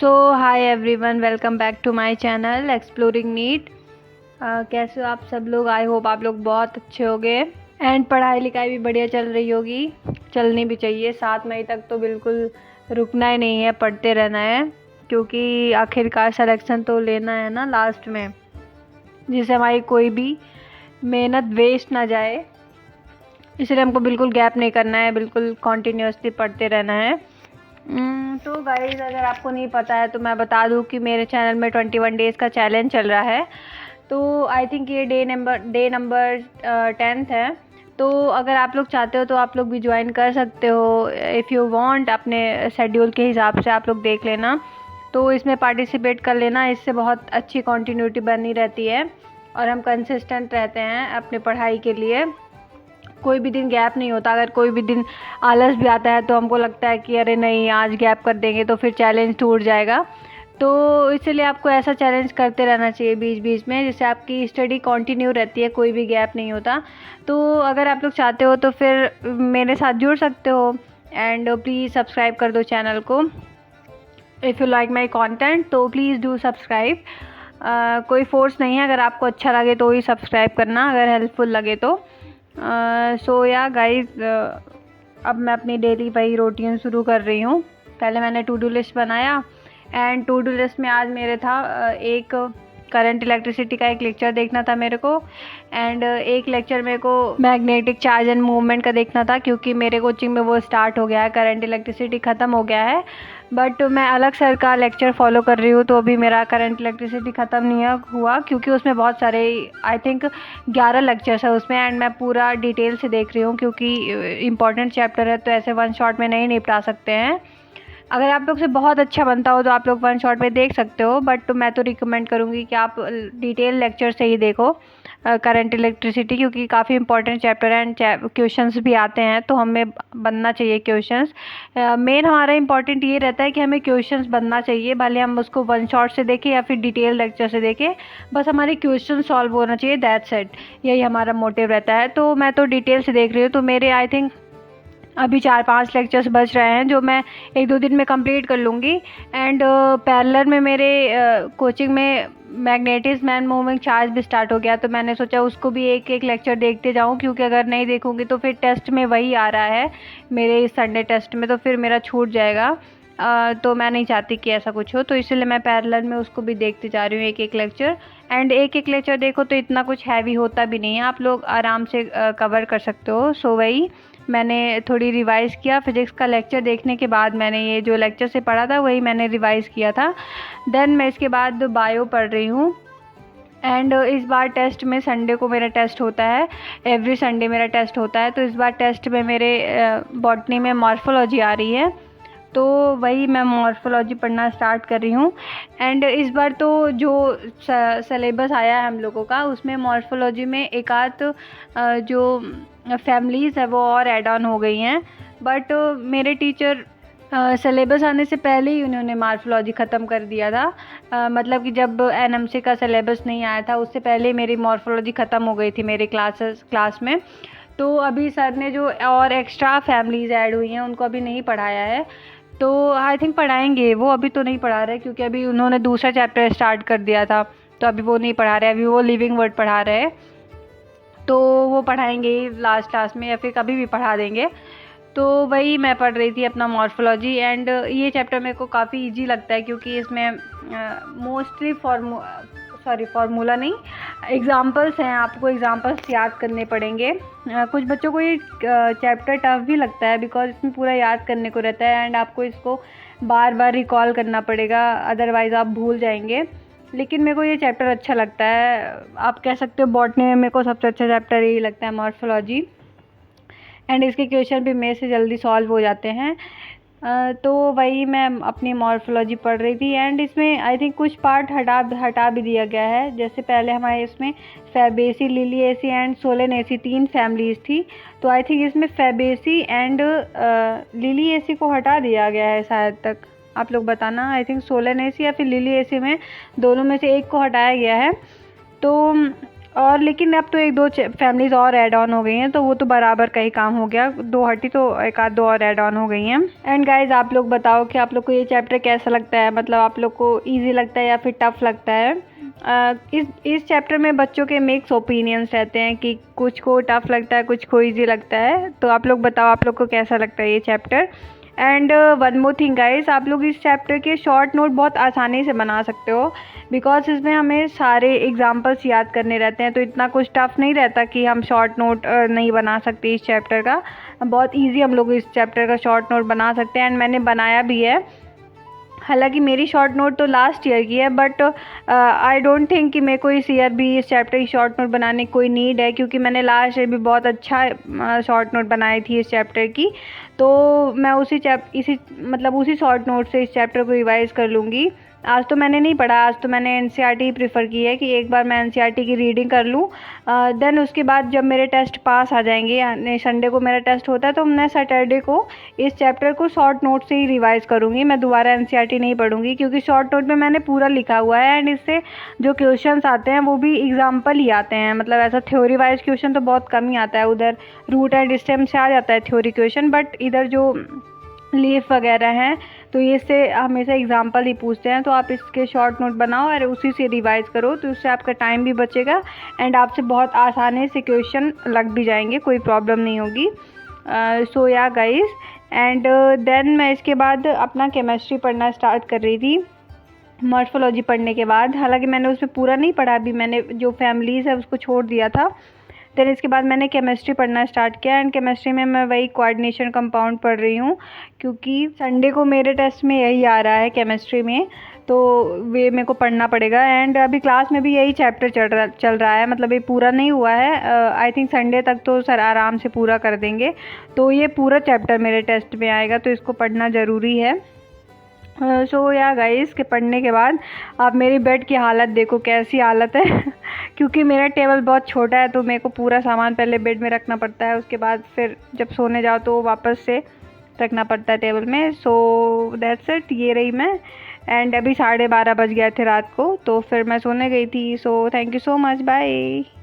So hi everyone, welcome back to my channel exploring NEET. कैसे हो आप सब लोग? आई होप आप लोग बहुत अच्छे होंगे एंड पढ़ाई लिखाई भी बढ़िया चल रही होगी। चलनी भी चाहिए, 7 मई तक तो बिल्कुल रुकना ही नहीं है, पढ़ते रहना है, क्योंकि आखिरकार सिलेक्शन तो लेना है ना लास्ट में, जिससे हमारी कोई भी मेहनत वेस्ट ना जाए। इसलिए हमको बिल्कुल गैप नहीं करना है, बिल्कुल कॉन्टीन्यूसली पढ़ते रहना है। तो गाइज़, अगर आपको नहीं पता है तो मैं बता दूं कि मेरे चैनल में 21 डेज़ का चैलेंज चल रहा है। तो आई थिंक ये डे नंबर 10th है। तो अगर आप लोग चाहते हो तो आप लोग भी ज्वाइन कर सकते हो। इफ़ यू वांट, अपने शेड्यूल के हिसाब से आप लोग देख लेना, तो इसमें पार्टिसिपेट कर लेना। इससे बहुत अच्छी कंटिन्यूटी बनी रहती है और हम कंसिस्टेंट रहते हैं अपने पढ़ाई के लिए। कोई भी दिन गैप नहीं होता। अगर कोई भी दिन आलस भी आता है तो हमको लगता है कि अरे नहीं, आज गैप कर देंगे तो फिर चैलेंज टूट जाएगा। तो इसलिए आपको ऐसा चैलेंज करते रहना चाहिए बीच बीच में, जिससे आपकी स्टडी कंटिन्यू रहती है, कोई भी गैप नहीं होता। तो अगर आप लोग चाहते हो तो फिर मेरे साथ जुड़ सकते हो एंड प्लीज़ सब्सक्राइब कर दो चैनल को। If you like my content तो प्लीज़ डू सब्सक्राइब। कोई फोर्स नहीं है, अगर आपको अच्छा लगे तो ही सब्सक्राइब करना, अगर हेल्पफुल लगे तो। सो या गाइज, अब मैं अपनी डेली वही रूटीन शुरू कर रही हूँ। पहले मैंने टू डू लिस्ट बनाया एंड टू डू लिस्ट में आज मेरे था एक करंट इलेक्ट्रिसिटी का एक लेक्चर देखना था मेरे को, एंड एक लेक्चर मेरे को मैग्नेटिक चार्ज एंड मूवमेंट का देखना था, क्योंकि मेरे कोचिंग में वो स्टार्ट हो गया है, करंट इलेक्ट्रिसिटी ख़त्म हो गया है। बट मैं अलग सर का लेक्चर फॉलो कर रही हूँ, तो अभी मेरा करंट इलेक्ट्रिसिटी ख़त्म नहीं हुआ, क्योंकि उसमें बहुत सारे आई थिंक 11 लेक्चर्स है उसमें, एंड मैं पूरा डिटेल से देख रही हूँ, क्योंकि इम्पॉर्टेंट चैप्टर है तो ऐसे वन शॉट में नहीं निपटा सकते हैं। अगर आप लोग से बहुत अच्छा बनता हो तो आप लोग वन शॉट में देख सकते हो, बट मैं तो रिकमेंड करूँगी कि आप डिटेल लेक्चर से ही देखो करंट इलेक्ट्रिसिटी, क्योंकि काफ़ी इंपॉर्टेंट चैप्टर है एंड क्वेश्चंस भी आते हैं, तो हमें बनना चाहिए क्वेश्चंस। मेन हमारा इंपॉर्टेंट ये रहता है कि हमें क्वेश्चंस बनना चाहिए, भले हम उसको वन शॉट से देखें या फिर डिटेल लेक्चर से देखें, बस हमारे क्वेश्चन सॉल्व होना चाहिए, दैट्स इट। यही हमारा मोटिव रहता है। तो मैं तो डिटेल से देख रही हूँ, तो मेरे आई थिंक अभी 4-5 लेक्चर्स बच रहे हैं जो मैं 1-2 दिन में कंप्लीट कर लूँगी। एंड पैरेलल में मेरे कोचिंग में मैग्नेटिज्म एंड मूविंग चार्ज भी स्टार्ट हो गया, तो मैंने सोचा उसको भी एक एक लेक्चर देखते जाऊँ, क्योंकि अगर नहीं देखूँगी तो फिर टेस्ट में वही आ रहा है मेरे संडे टेस्ट में, तो फिर मेरा छूट जाएगा। तो मैं नहीं चाहती कि ऐसा कुछ हो, तो इसलिए मैं पैरेलल में उसको भी देखते जा रही हूँ एक एक लेक्चर। एंड एक एक लेक्चर देखो तो इतना कुछ हैवी होता भी नहीं है, आप लोग आराम से कवर कर सकते हो। सो वही मैंने थोड़ी रिवाइज़ किया, फिज़िक्स का लेक्चर देखने के बाद मैंने ये जो लेक्चर से पढ़ा था वही मैंने रिवाइज़ किया था। देन मैं इसके बाद बायो पढ़ रही हूँ। एंड इस बार टेस्ट में संडे को मेरा टेस्ट होता है, एवरी संडे मेरा टेस्ट होता है, तो इस बार टेस्ट में मेरे बॉटनी में मॉर्फोलॉजी आ रही है, तो वही मैं मॉर्फोलॉजी पढ़ना स्टार्ट कर रही हूँ। एंड इस बार तो जो सिलेबस आया है हम लोगों का, उसमें मॉर्फोलॉजी में एक आध जो फैमिलीज़ है वो और ऐड ऑन हो गई हैं, बट मेरे टीचर सिलेबस आने से पहले ही उन्होंने मॉर्फोलॉजी ख़त्म कर दिया था। मतलब कि जब एनएमसी का सिलेबस नहीं आया था उससे पहले मेरी मॉर्फोलॉजी ख़त्म हो गई थी मेरे क्लास में। तो अभी सर ने जो और एक्स्ट्रा फैमिलीज़ ऐड हुई हैं उनको अभी नहीं पढ़ाया है, तो आई थिंक पढ़ाएंगे वो, अभी तो नहीं पढ़ा रहे, क्योंकि अभी उन्होंने दूसरा चैप्टर स्टार्ट कर दिया था, तो अभी वो नहीं पढ़ा रहे, अभी वो लिविंग वर्ड पढ़ा रहे हैं, तो वो पढ़ाएंगे ही लास्ट में या फिर कभी भी पढ़ा देंगे। तो वही मैं पढ़ रही थी अपना मॉर्फोलॉजी, एंड ये चैप्टर मेरे को काफ़ी इजी लगता है, क्योंकि इसमें मोस्टली फार्मूला नहीं, एग्ज़ाम्पल्स हैं, आपको एग्ज़ाम्पल्स याद करने पड़ेंगे। कुछ बच्चों को ये चैप्टर टफ भी लगता है, बिकॉज इसमें पूरा याद करने को रहता है एंड आपको इसको बार बार रिकॉल करना पड़ेगा, अदरवाइज़ आप भूल जाएंगे। लेकिन मेरे को ये चैप्टर अच्छा लगता है। आप कह सकते हो बॉटनी में मेरे को सबसे अच्छा चैप्टर यही लगता है, मॉर्फोलॉजी, एंड इसके क्वेश्चन भी मेरे से जल्दी सॉल्व हो जाते हैं। तो वही मैं अपनी मॉर्फोलॉजी पढ़ रही थी, एंड इसमें आई थिंक कुछ पार्ट हटा भी दिया गया है। जैसे पहले हमारे इसमें Fabaceae, Liliaceae and Solanaceae 3 families थी, तो आई थिंक इसमें फैबेसी एंड लिलिएसी को हटा दिया गया है शायद तक, आप लोग बताना। आई थिंक सोलेनेसी या फिर लिलिएसी में दोनों में से एक को हटाया गया है। तो और लेकिन अब तो एक दो फैमिलीज़ और ऐड ऑन हो गई हैं, तो वो तो बराबर का ही काम हो गया, 2 हटी तो एक आध 2 और ऐड ऑन हो गई हैं। एंड गाइज आप लोग बताओ कि आप लोग को ये चैप्टर कैसा लगता है, मतलब आप लोग को ईजी लगता है या फिर टफ़ लगता है। इस चैप्टर में बच्चों के मिक्स ओपिनियंस रहते हैं कि कुछ को टफ़ लगता है, कुछ को ईजी लगता है। तो आप लोग बताओ आप लोग को कैसा लगता है ये chapter. And one more thing guys, आप लोग इस चैप्टर के शॉर्ट नोट बहुत आसानी से बना सकते हो, बिकॉज इसमें हमें सारे एग्जांपल्स याद करने रहते हैं, तो इतना कुछ टफ नहीं रहता कि हम शॉर्ट नोट नहीं बना सकते इस चैप्टर का। बहुत इजी हम लोग इस चैप्टर का शॉर्ट नोट बना सकते हैं, एंड मैंने बनाया भी है। हालांकि मेरी शॉर्ट नोट तो लास्ट ईयर की है, बट आई डोंट थिंक कि मेरे को इस ईयर भी इस चैप्टर की शॉर्ट नोट बनाने की कोई नीड है, क्योंकि मैंने लास्ट ईयर भी बहुत अच्छा शॉर्ट नोट बनाई थी इस चैप्टर की। तो मैं उसी शॉर्ट नोट से इस चैप्टर को रिवाइज़ कर लूँगी। आज तो मैंने नहीं पढ़ा, आज तो मैंने एनसीईआरटी ही प्रेफर की है कि एक बार मैं एनसीईआरटी की रीडिंग कर लूँ। देन उसके बाद जब मेरे टेस्ट पास आ जाएंगे, संडे को मेरा टेस्ट होता है, तो मैं सैटरडे को इस चैप्टर को शॉर्ट नोट से ही रिवाइज़ करूँगी। मैं दोबारा एनसीईआरटी नहीं पढ़ूँगी, क्योंकि शॉर्ट नोट में मैंने पूरा लिखा हुआ है, एंड इससे जो क्वेश्चंस आते हैं वो भी एग्जाम्पल ही आते हैं। मतलब ऐसा थ्योरी वाइज क्वेश्चन तो बहुत कम ही आता है, उधर रूट एंड स्टेम से आ जाता है थ्योरी क्वेश्चन, बट इधर जो लीफ वगैरह हैं तो ये से हमेशा एग्जाम्पल ही पूछते हैं। तो आप इसके शॉर्ट नोट बनाओ और उसी से रिवाइज करो, तो उससे आपका टाइम भी बचेगा एंड आपसे बहुत आसानी से क्वेश्चन लग भी जाएंगे, कोई प्रॉब्लम नहीं होगी। सो या गाइस, एंड देन मैं इसके बाद अपना केमिस्ट्री पढ़ना स्टार्ट कर रही थी मॉर्फोलॉजी पढ़ने के बाद। हालांकि मैंने उसमें पूरा नहीं पढ़ा, अभी मैंने जो फैमिलीज़ है उसको छोड़ दिया था। देन इसके बाद मैंने केमिस्ट्री पढ़ना स्टार्ट किया, एंड केमिस्ट्री में मैं वही कोऑर्डिनेशन कंपाउंड पढ़ रही हूँ, क्योंकि संडे को मेरे टेस्ट में यही आ रहा है केमिस्ट्री में, तो वे मेरे को पढ़ना पड़ेगा। एंड अभी क्लास में भी यही चैप्टर चल रहा है, मतलब ये पूरा नहीं हुआ है। आई थिंक संडे तक तो सर आराम से पूरा कर देंगे, तो ये पूरा चैप्टर मेरे टेस्ट में आएगा, तो इसको पढ़ना ज़रूरी है। सो या गाइस के पढ़ने के बाद आप मेरी बेड की हालत देखो कैसी हालत है क्योंकि मेरा टेबल बहुत छोटा है, तो मेरे को पूरा सामान पहले बेड में रखना पड़ता है, उसके बाद फिर जब सोने जाओ तो वापस से रखना पड़ता है टेबल में। सो दैट्स इट, ये रही मैं। एंड अभी 12:30 बज गए थे रात को, तो फिर मैं सोने गई थी। So thank you so much, bye.